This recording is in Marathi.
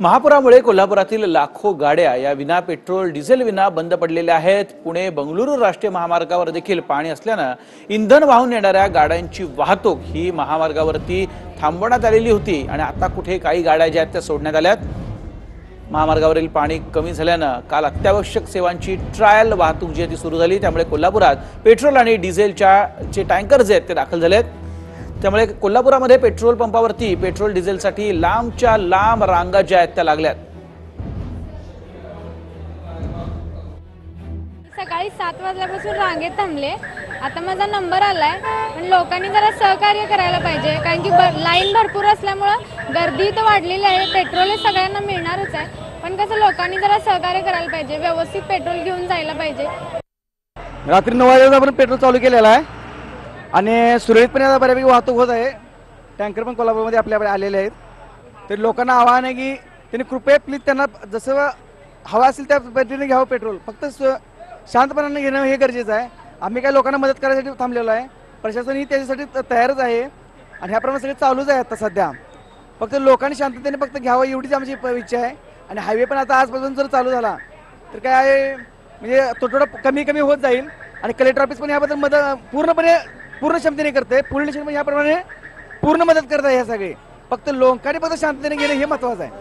महापुरामुळे कोल्हापुरातील लाखो गाड्या या विना पेट्रोल डिझेल विना बंद पडलेल्या आहेत। पुणे बंगळुरू राष्ट्रीय महामार्गावर देखील पाणी असल्याने इंधन वाहून येणाऱ्या गाड्यांची वाहतूक ही महामार्गावरती थांबवण्यात आलेली होती आणि आता कुठे काही गाड्या ज्या आहेत त्या सोडण्यात आल्यात। महामार्गावरील पाणी कमी झाल्याने काल अत्यावश्यक सेवांची ट्रायल वाहतूक जी ती सुरू झाली, त्यामुळे कोल्हापुरात पेट्रोल आणि डिझेलचे टँकर जे आहेत ते दाखल झालेत। त्यामुळे कोल्हापुरामध्ये पेट्रोल पंपावरती पेट्रोल डिझेलसाठी लांबच्या लांब रांगा ज्या आहेत त्या लागल्यात। सकाळी 7 वाजल्यापासून रांगेत थांबले। आता माझा नंबर आलाय, पण लोकांनी जरा सहकार्य करायला पाहिजे, कारण की लाईन भरपूर असल्यामुळे गर्दी तर वाढलेली आहे। पेट्रोल सगळ्यांना मिळणारच आहे, पण कसं लोकांनी जरा सहकार्य करायला पाहिजे, व्यवस्थित पेट्रोल घेऊन जायला पाहिजे। रात्री 9 वाजता आपण पेट्रोल चालू केलेला आहे आणि सुरळीतपणे आता बऱ्यापैकी वाहतूक होत आहे। टँकर पण कोल्हापूरमध्ये आपल्याकडे आलेले आहेत। तर लोकांना आवाहन आहे की त्यांनी कृपया प्लीज त्यांना जसं हवा असेल त्या पद्धतीने घ्यावं पेट्रोल, फक्त शांतपणाने घेणं हे गरजेचं आहे। आम्ही काही लोकांना मदत करायसाठी थांबलेलो आहे, प्रशासनही त्याच्यासाठी तयारच आहे आणि ह्याप्रमाणे सगळे चालूच आहे आता सध्या। फक्त लोकांनी शांततेने फक्त घ्यावं एवढीच आमची इच्छा आहे। आणि हायवे पण आता आजपासून जर चालू झाला तर काय म्हणजे थोडं कमी कमी होत जाईल आणि कलेक्टर ऑफिस पण याबद्दल पूर्ण क्षमतेने करते, पोलीस स्टेशन पण याप्रमाणे पूर्ण मदत करत आहे। हे सगळे फक्त लोकांनी फक्त शांततेने घेणं हे महत्त्वाचं आहे।